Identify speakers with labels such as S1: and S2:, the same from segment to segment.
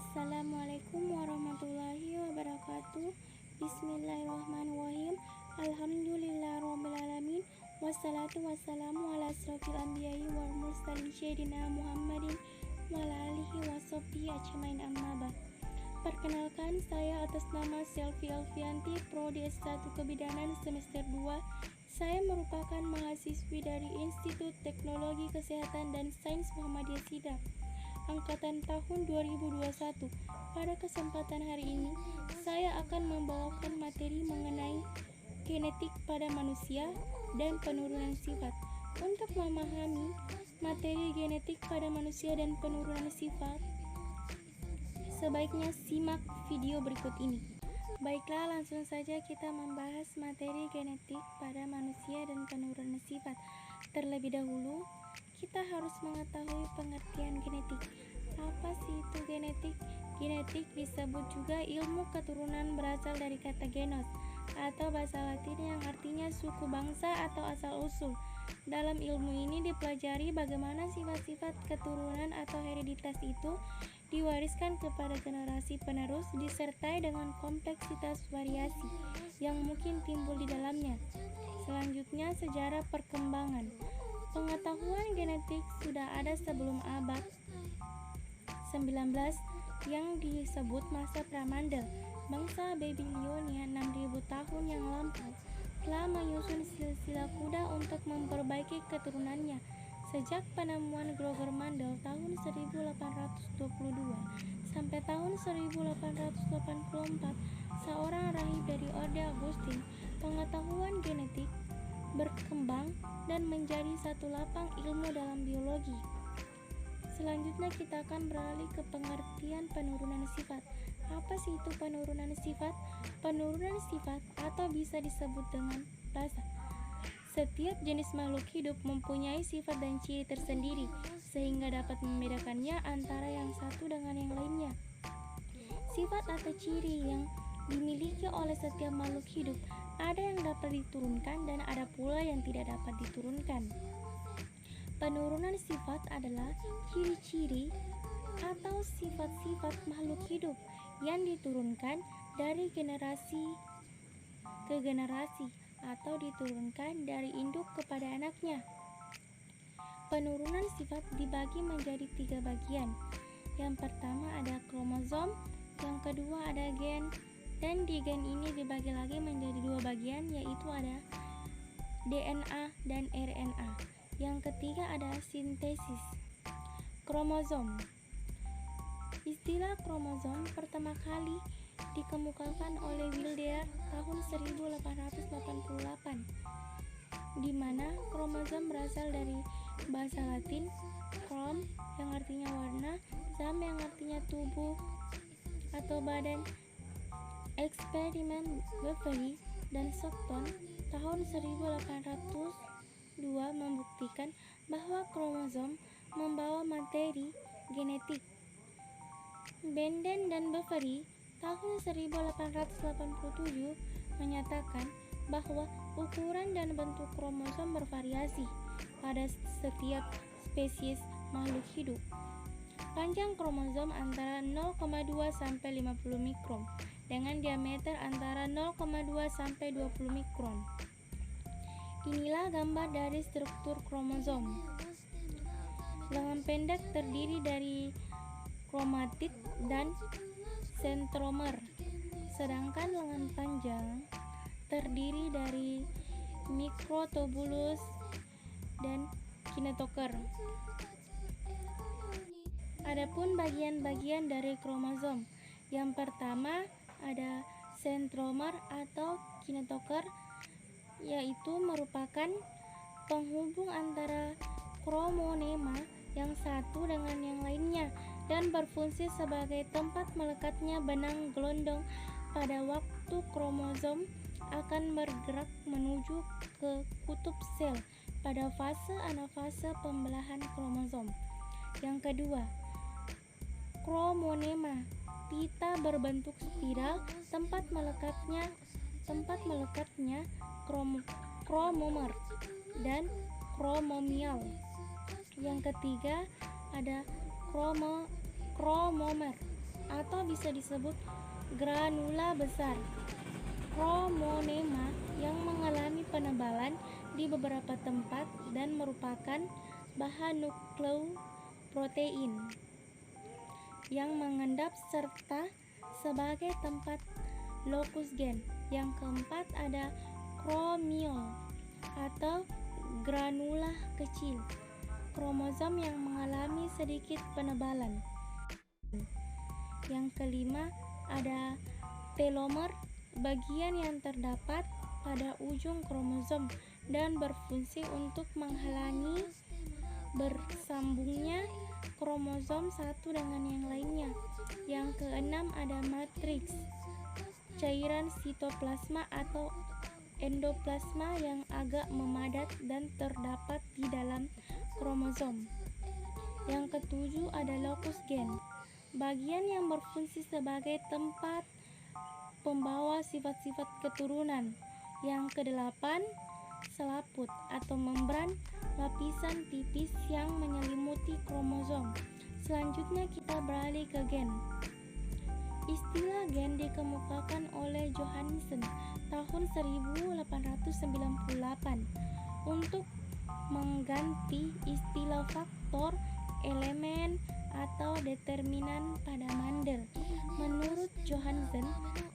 S1: Assalamualaikum warahmatullahi wabarakatuh. Bismillahirrahmanirrahim. Alhamdulillahirrabbilalamin. Wassalatu wassalamu ala asrofil anbiya'i wal mursalin sayyidina Muhammadin wa ala alihi wa sahbihi ajmain, amma ba'd. Perkenalkan, saya atas nama Selvi Alfianti, Prodi S1 Kebidanan semester 2. Saya merupakan mahasiswi dari Institut Teknologi Kesehatan dan Sains Muhammadiyah Sidap, angkatan tahun 2021. Pada kesempatan hari ini, saya akan membawakan materi mengenai genetik pada manusia dan penurunan sifat. Untuk memahami materi genetik pada manusia dan penurunan sifat, sebaiknya simak video berikut ini. Baiklah, langsung saja kita membahas materi genetik pada manusia dan penurunan sifat. Terlebih dahulu, kita harus mengetahui pengertian genetik. Apa sih itu genetik? Genetik disebut juga ilmu keturunan, berasal dari kata genos atau bahasa Latin yang artinya suku, bangsa, atau asal-usul. Dalam ilmu ini dipelajari bagaimana sifat-sifat keturunan atau hereditas itu diwariskan kepada generasi penerus, disertai dengan kompleksitas variasi yang mungkin timbul di dalamnya. Selanjutnya, sejarah perkembangan. Pengetahuan genetik sudah ada sebelum abad 19 yang disebut masa Pramandel. Bangsa Babilonia 6000 tahun yang lampau telah menyusun silsilah kuda untuk memperbaiki keturunannya. Sejak penemuan Gregor Mendel tahun 1822 sampai tahun 1884, seorang rahib dari Orde Agustin, pengetahuan genetik berkembang dan menjadi satu lapang ilmu dalam biologi. Selanjutnya kita akan beralih ke pengertian penurunan sifat. Apa sih itu penurunan sifat? Penurunan sifat atau bisa disebut dengan rasa. Setiap jenis makhluk hidup mempunyai sifat dan ciri tersendiri, sehingga dapat membedakannya antara yang satu dengan yang lainnya. Sifat atau ciri yang dimiliki oleh setiap makhluk hidup ada yang dapat diturunkan dan ada pula yang tidak dapat diturunkan. Penurunan sifat adalah ciri-ciri atau sifat-sifat makhluk hidup yang diturunkan dari generasi ke generasi atau diturunkan dari induk kepada anaknya. Penurunan sifat dibagi menjadi 3 bagian. Yang pertama ada kromosom, yang kedua ada gen, dan di gen ini dibagi lagi menjadi 2 bagian, yaitu ada DNA dan RNA. Yang ketiga ada sintesis kromosom. Istilah kromosom pertama kali dikemukakan oleh Wilder tahun 1888, di mana kromosom berasal dari bahasa Latin chrom yang artinya warna, zam yang artinya tubuh atau badan. Eksperimen Beverly dan Stockton tahun 1802 membuktikan bahwa kromosom membawa materi genetik. Benden dan Beverly tahun 1887 menyatakan bahwa ukuran dan bentuk kromosom bervariasi pada setiap spesies makhluk hidup. Panjang kromosom antara 0,2 sampai 50 mikron dengan diameter antara 0,2 sampai 20 mikron. Inilah gambar dari struktur kromosom. Lengan pendek terdiri dari kromatid dan sentromer, sedangkan lengan panjang terdiri dari mikrotubulus dan kinetoker. Adapun bagian-bagian dari kromosom, yang pertama ada sentromer atau kinetoker, yaitu merupakan penghubung antara kromonema yang satu dengan yang lainnya dan berfungsi sebagai tempat melekatnya benang gelondong pada waktu kromosom akan bergerak menuju ke kutub sel pada fase anafase pembelahan kromosom. Yang kedua, kromonema, pita berbentuk spiral, tempat melekatnya kromomer dan kromomial. Yang ketiga ada kromomer atau bisa disebut granula besar. Chromonema yang mengalami penebalan di beberapa tempat dan merupakan bahan nukleoprotein yang mengendap serta sebagai tempat lokus gen. Yang keempat ada chromiol atau granula kecil, kromosom yang mengalami sedikit penebalan. Yang kelima ada telomer, bagian yang terdapat pada ujung kromosom dan berfungsi untuk menghalangi bersambungnya kromosom satu dengan yang lainnya. Yang keenam ada matriks, cairan sitoplasma atau endoplasma yang agak memadat dan terdapat di dalam kromosom. Yang ketujuh ada lokus gen, bagian yang berfungsi sebagai tempat pembawa sifat-sifat keturunan. Yang kedelapan, selaput atau membran, lapisan tipis yang menyelimuti kromosom. Selanjutnya kita beralih ke gen. Istilah gen dikemukakan oleh Johannessen tahun 1898 untuk mengganti istilah faktor, elemen, atau determinan pada Mendel. Menurut Johannessen,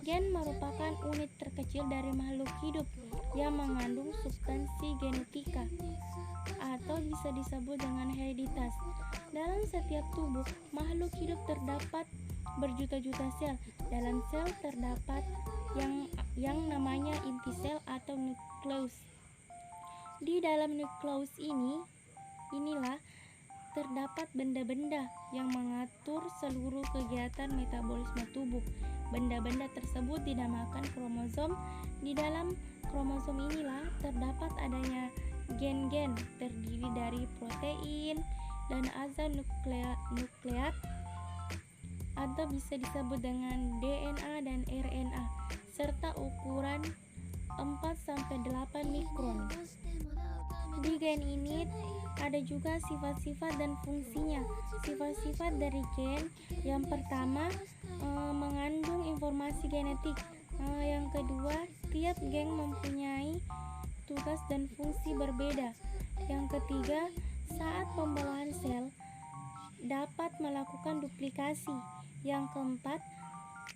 S1: gen merupakan unit terkecil dari makhluk hidup yang mengandung substansi genetika atau bisa disebut dengan hereditas. Dalam setiap tubuh makhluk hidup terdapat berjuta-juta sel. Dalam sel terdapat yang namanya inti sel atau nukleus. Di dalam nukleus inilah terdapat benda-benda yang mengatur seluruh kegiatan metabolisme tubuh. Benda-benda tersebut dinamakan kromosom. Di dalam kromosom inilah terdapat adanya gen-gen terdiri dari protein dan azan nukleat atau bisa disebut dengan DNA dan RNA serta ukuran 4-8 mikron. Di gen ini ada juga sifat-sifat dan fungsinya. Sifat-sifat dari gen yang pertama mengandung informasi genetik. Yang kedua, tiap gen mempunyai tugas dan fungsi berbeda. Yang ketiga, saat pembawaan sel dapat melakukan duplikasi. Yang keempat,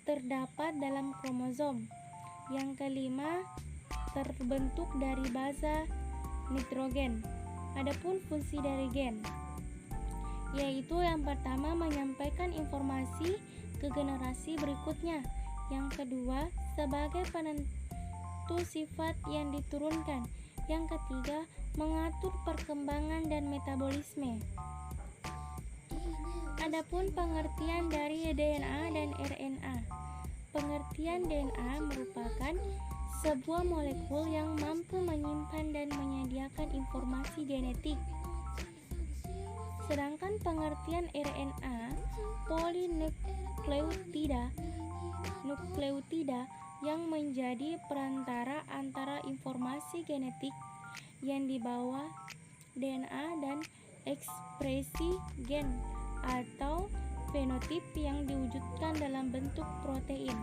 S1: terdapat dalam kromosom. Yang kelima, terbentuk dari basa nitrogen. Adapun fungsi dari gen, yaitu yang pertama menyampaikan informasi ke generasi berikutnya. Yang kedua, sebagai penentu sifat yang diturunkan. Yang ketiga, mengatur perkembangan dan metabolisme. Adapun pengertian dari DNA dan RNA. Pengertian DNA merupakan sebuah molekul yang mampu menyimpan dan menyediakan informasi genetik. Sedangkan pengertian RNA, polinukleotida yang menjadi perantara antara informasi genetik yang dibawa DNA dan ekspresi gen atau fenotip yang diwujudkan dalam bentuk protein.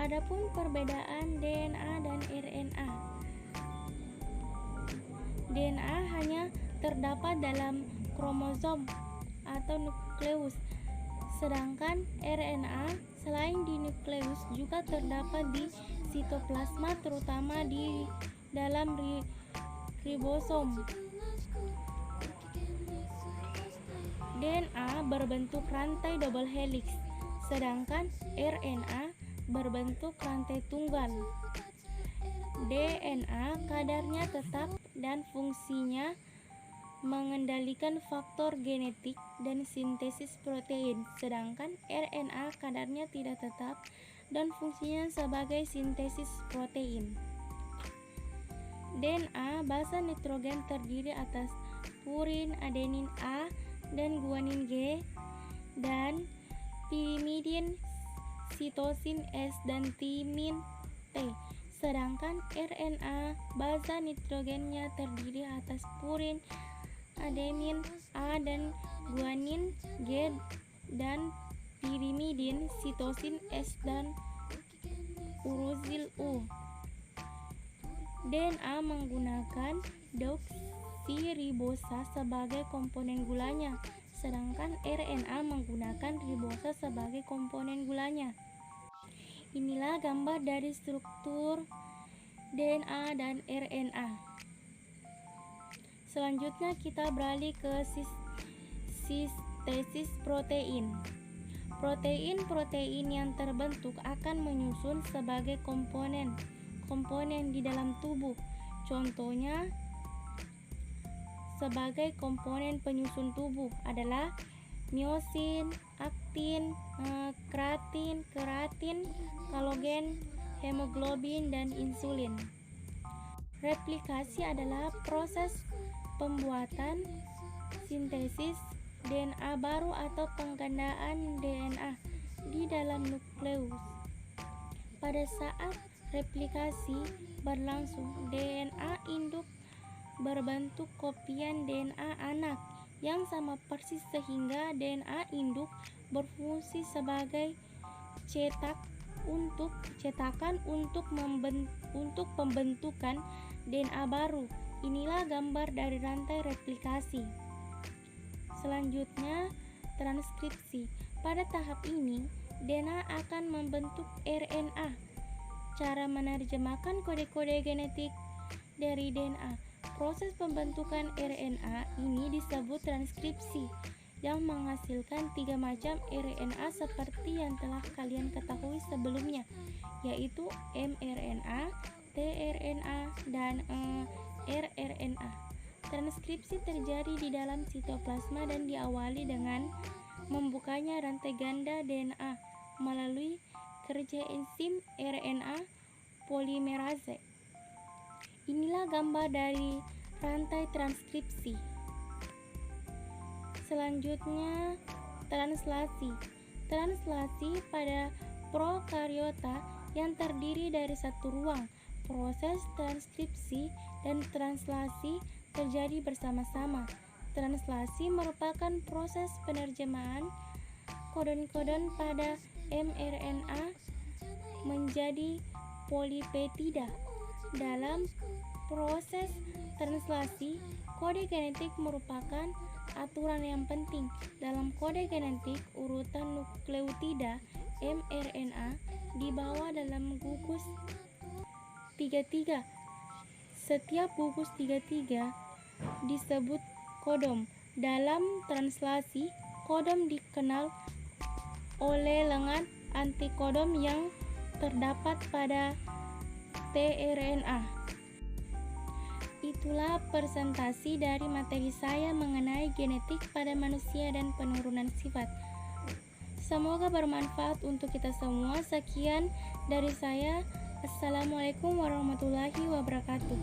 S1: Adapun perbedaan DNA dan RNA. DNA hanya terdapat dalam kromosom atau nukleus, sedangkan RNA selain di nukleus juga terdapat di sitoplasma, terutama di dalam ribosom. DNA berbentuk rantai double helix, sedangkan RNA berbentuk rantai tunggal. DNA kadarnya tetap dan fungsinya mengendalikan faktor genetik dan sintesis protein, sedangkan RNA kadarnya tidak tetap dan fungsinya sebagai sintesis protein. DNA basa nitrogen terdiri atas purin, adenin A, dan guanin G, dan pirimidin, sitosin S, dan timin T. Sedangkan RNA basa nitrogennya terdiri atas purin, adenin A, dan guanin G, dan pirimidin, sitosin S dan uruzil U. DNA menggunakan deoksiribosa sebagai komponen gulanya, sedangkan RNA menggunakan ribosa sebagai komponen gulanya. Inilah gambar dari struktur DNA dan RNA. Selanjutnya kita beralih ke sintesis protein. Protein-protein yang terbentuk akan menyusun sebagai komponen di dalam tubuh. Contohnya sebagai komponen penyusun tubuh adalah miosin, aktin, keratin, kolagen, hemoglobin, dan insulin. Replikasi adalah proses pembuatan sintesis DNA baru atau penggandaan DNA di dalam nukleus. Pada saat replikasi berlangsung, DNA induk berbentuk kopian DNA anak yang sama persis sehingga DNA induk berfungsi sebagai cetakan untuk pembentukan DNA baru. Inilah gambar dari rantai replikasi. Selanjutnya, transkripsi. Pada tahap ini, DNA akan membentuk RNA. Cara menerjemahkan kode-kode genetik dari DNA. Proses pembentukan RNA ini disebut transkripsi, yang menghasilkan 3 macam RNA seperti yang telah kalian ketahui sebelumnya, yaitu mRNA, tRNA, dan rRNA. Transkripsi terjadi di dalam sitoplasma dan diawali dengan membukanya rantai ganda DNA melalui kerja enzim RNA polimerase. Inilah gambar dari rantai transkripsi. Selanjutnya, translasi. Translasi pada prokariota yang terdiri dari satu ruang. Proses transkripsi dan translasi terjadi bersama-sama. Translasi merupakan proses penerjemahan kodon-kodon pada mRNA menjadi polipeptida. Dalam proses translasi, kode genetik merupakan aturan yang penting. Dalam kode genetik, urutan nukleotida mRNA dibawa dalam gugus 33. Setiap gugus 33 disebut kodom. Dalam translasi, kodom dikenal oleh lengan antikodom yang terdapat pada tRNA. Itulah presentasi dari materi saya mengenai genetik pada manusia dan penurunan sifat. Semoga bermanfaat untuk kita semua. Sekian dari saya. Assalamualaikum warahmatullahi wabarakatuh.